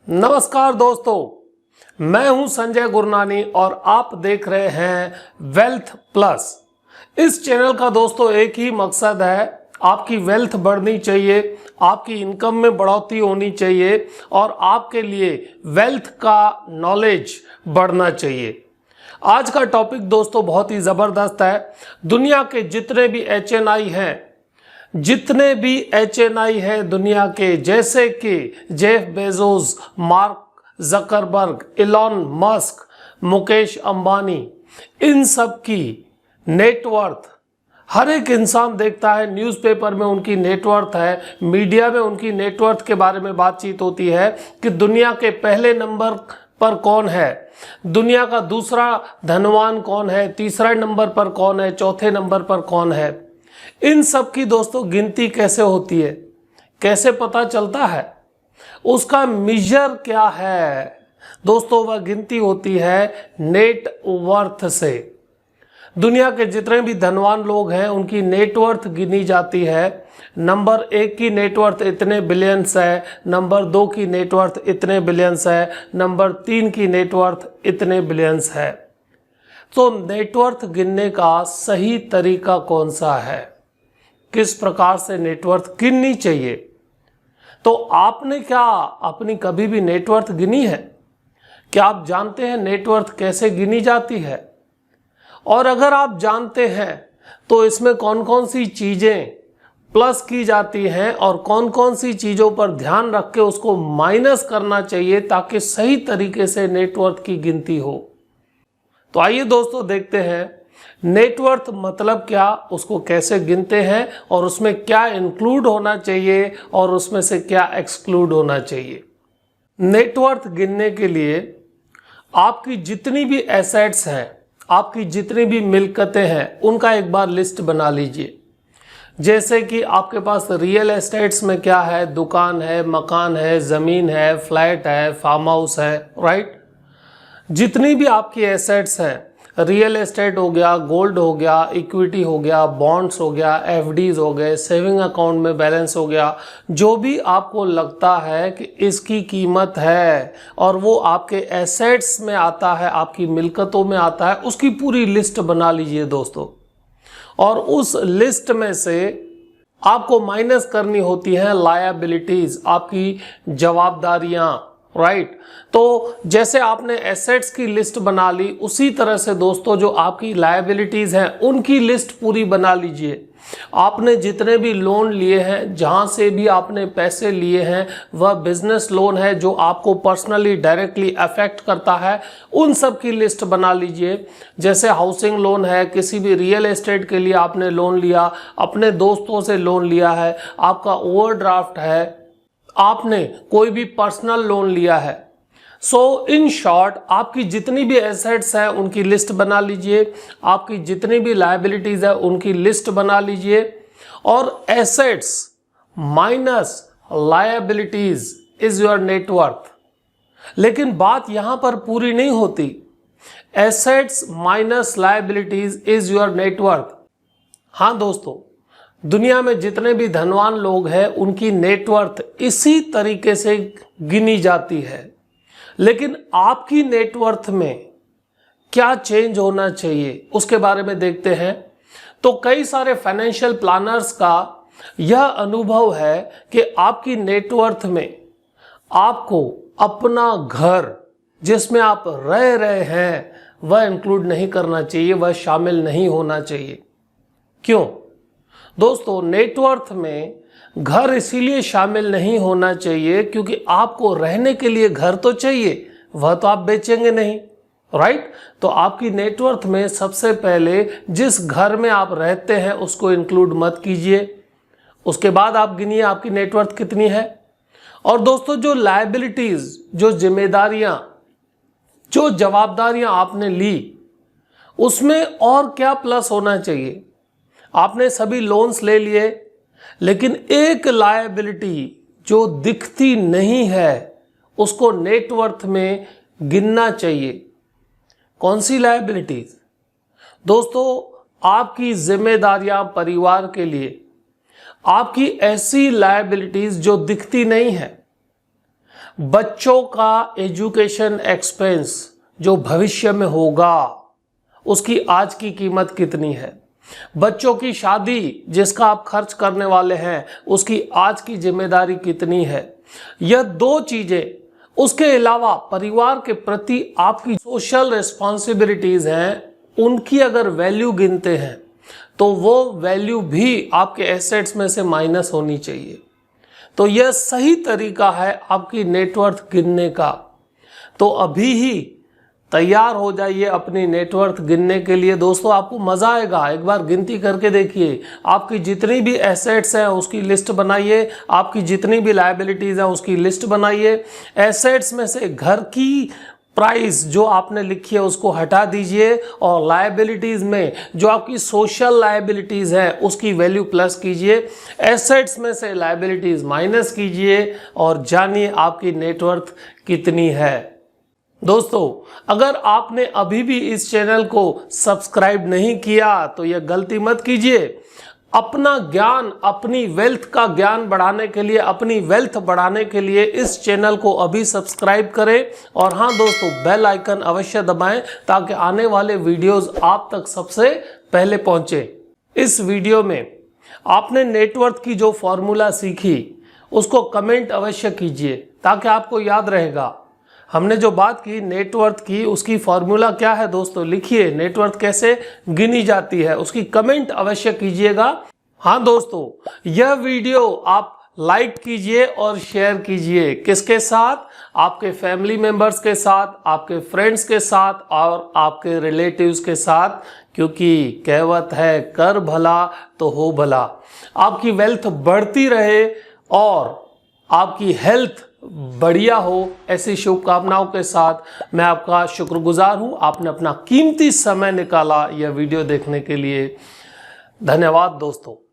नमस्कार दोस्तों, मैं हूं संजय गुरनानी और आप देख रहे हैं वेल्थ प्लस। इस चैनल का दोस्तों एक ही मकसद है, आपकी वेल्थ बढ़नी चाहिए, आपकी इनकम में बढ़ोतरी होनी चाहिए और आपके लिए वेल्थ का नॉलेज बढ़ना चाहिए। आज का टॉपिक दोस्तों बहुत ही ज़बरदस्त है। दुनिया के जितने भी एचएनआई है दुनिया के, जैसे कि Jeff Bezos, Mark Zuckerberg, Elon Musk, Mukesh Ambani, इन सब की नेटवर्थ हर एक इंसान देखता है। न्यूज़पेपर में उनकी नेटवर्थ है, मीडिया में उनकी नेटवर्थ के बारे में बातचीत होती है कि दुनिया के पहले नंबर पर कौन है, दुनिया का दूसरा धनवान कौन है, तीसरा नंबर पर कौन है, चौथे नंबर पर कौन है। इन सब की दोस्तों गिनती कैसे होती है, कैसे पता चलता है, उसका मेजर क्या है दोस्तों? वह गिनती होती है नेटवर्थ से। दुनिया के जितने भी धनवान लोग हैं उनकी नेटवर्थ गिनी जाती है। नंबर 1 की नेटवर्थ इतने बिलियंस है, नंबर 2 की नेटवर्थ इतने बिलियंस है, नंबर 3 की नेटवर्थ इतने बिलियंस है। तो नेटवर्थ गिनने का सही तरीका कौन सा है, किस प्रकार से नेटवर्थ गिननी चाहिए? तो आपने क्या अपनी कभी भी नेटवर्थ गिनी है? क्या आप जानते हैं नेटवर्थ कैसे गिनी जाती है? और अगर आप जानते हैं तो इसमें कौन कौन सी चीजें प्लस की जाती हैं और कौन कौन सी चीजों पर ध्यान रख के उसको माइनस करना चाहिए ताकि सही तरीके से नेटवर्थ की गिनती हो। तो आइए दोस्तों देखते हैं नेटवर्थ मतलब क्या, उसको कैसे गिनते हैं और उसमें क्या इंक्लूड होना चाहिए और उसमें से क्या एक्सक्लूड होना चाहिए। नेटवर्थ गिनने के लिए आपकी जितनी भी एसेट्स हैं, आपकी जितनी भी मिलकतें हैं, उनका एक बार लिस्ट बना लीजिए। जैसे कि आपके पास रियल एस्टेट्स में क्या है, दुकान है, मकान है, ज़मीन है, फ्लैट है, फार्म हाउस है, राइट। जितनी भी आपकी एसेट्स हैं, रियल एस्टेट हो गया, गोल्ड हो गया, इक्विटी हो गया, बॉन्ड्स हो गया, एफडीज हो गए, सेविंग अकाउंट में बैलेंस हो गया, जो भी आपको लगता है कि इसकी कीमत है और वो आपके एसेट्स में आता है, आपकी मिलकतों में आता है, उसकी पूरी लिस्ट बना लीजिए दोस्तों। और उस लिस्ट में से आपको माइनस करनी होती है लायबिलिटीज, आपकी जवाबदारियां, राइट। तो जैसे आपने एसेट्स की लिस्ट बना ली, उसी तरह से दोस्तों जो आपकी लायबिलिटीज हैं उनकी लिस्ट पूरी बना लीजिए। आपने जितने भी लोन लिए हैं, जहां से भी आपने पैसे लिए हैं, वह बिजनेस लोन है जो आपको पर्सनली डायरेक्टली अफेक्ट करता है, उन सब की लिस्ट बना लीजिए। जैसे हाउसिंग लोन है, किसी भी रियल एस्टेट के लिए आपने लोन लिया, अपने दोस्तों से लोन लिया है, आपका ओवरड्राफ्ट है, आपने कोई भी पर्सनल लोन लिया है। सो इन शॉर्ट आपकी जितनी भी एसेट्स हैं उनकी लिस्ट बना लीजिए, आपकी जितनी भी लायबिलिटीज है उनकी लिस्ट बना लीजिए। और assets minus liabilities is your net worth. लेकिन बात यहां पर पूरी नहीं होती। Assets minus liabilities is your net worth. हाँ दोस्तों, दुनिया में जितने भी धनवान लोग हैं उनकी नेटवर्थ इसी तरीके से गिनी जाती है। लेकिन आपकी नेटवर्थ में क्या चेंज होना चाहिए उसके बारे में देखते हैं। तो कई सारे फाइनेंशियल प्लानर्स का यह अनुभव है कि आपकी नेटवर्थ में आपको अपना घर जिसमें आप रह रहे हैं वह इंक्लूड नहीं करना चाहिए, वह शामिल नहीं होना चाहिए। क्यों दोस्तों? नेटवर्थ में घर इसीलिए शामिल नहीं होना चाहिए क्योंकि आपको रहने के लिए घर तो चाहिए, वह तो आप बेचेंगे नहीं, राइट। तो आपकी नेटवर्थ में सबसे पहले जिस घर में आप रहते हैं उसको इंक्लूड मत कीजिए। उसके बाद आप गिनिए आपकी नेटवर्थ कितनी है। और दोस्तों जो लायबिलिटीज, जो जिम्मेदारियां, जो जवाबदारियां आपने ली, उसमें और क्या प्लस होना चाहिए? आपने सभी लोन्स ले लिए, लेकिन एक लायबिलिटी जो दिखती नहीं है उसको नेटवर्थ में गिनना चाहिए। कौन सी लायबिलिटीज? दोस्तों आपकी जिम्मेदारियां परिवार के लिए, आपकी ऐसी लायबिलिटीज जो दिखती नहीं है, बच्चों का एजुकेशन एक्सपेंस जो भविष्य में होगा उसकी आज की कीमत कितनी है, बच्चों की शादी जिसका आप खर्च करने वाले हैं उसकी आज की जिम्मेदारी कितनी है। यह दो चीजें, उसके अलावा परिवार के प्रति आपकी सोशल रिस्पॉन्सिबिलिटीज हैं, उनकी अगर वैल्यू गिनते हैं तो वो वैल्यू भी आपके एसेट्स में से माइनस होनी चाहिए। तो यह सही तरीका है आपकी नेटवर्थ गिनने का। तो अभी ही तैयार हो जाइए अपनी नेटवर्थ गिनने के लिए। दोस्तों आपको मज़ा आएगा, एक बार गिनती करके देखिए। आपकी जितनी भी एसेट्स हैं उसकी लिस्ट बनाइए, आपकी जितनी भी लायबिलिटीज़ हैं उसकी लिस्ट बनाइए। एसेट्स में से घर की प्राइस जो आपने लिखी है उसको हटा दीजिए और लायबिलिटीज़ में जो आपकी सोशल लायबिलिटीज़ है उसकी वैल्यू प्लस कीजिए। एसेट्स में से लायबिलिटीज़ माइनस कीजिए और जानिए आपकी नेटवर्थ कितनी है। दोस्तों अगर आपने अभी भी इस चैनल को सब्सक्राइब नहीं किया तो यह गलती मत कीजिए। अपना ज्ञान, अपनी वेल्थ का ज्ञान बढ़ाने के लिए, अपनी वेल्थ बढ़ाने के लिए इस चैनल को अभी सब्सक्राइब करें। और हाँ दोस्तों, बेल आइकन अवश्य दबाएं ताकि आने वाले वीडियोस आप तक सबसे पहले पहुंचे। इस वीडियो में आपने नेटवर्थ की जो फॉर्मूला सीखी उसको कमेंट अवश्य कीजिए ताकि आपको याद रहेगा। हमने जो बात की नेटवर्थ की उसकी फॉर्मूला क्या है दोस्तों, लिखिए। नेटवर्थ कैसे गिनी जाती है उसकी कमेंट अवश्य कीजिएगा। हाँ दोस्तों, यह वीडियो आप लाइक कीजिए और शेयर कीजिए। किसके साथ? आपके फैमिली मेंबर्स के साथ, आपके फ्रेंड्स के साथ और आपके रिलेटिव्स के साथ, क्योंकि कहावत है कर भला तो हो भला। आपकी वेल्थ बढ़ती रहे और आपकी हेल्थ बढ़िया हो, ऐसी शुभकामनाओं के साथ मैं आपका शुक्रगुजार हूं। आपने अपना कीमती समय निकाला यह वीडियो देखने के लिए। धन्यवाद दोस्तों।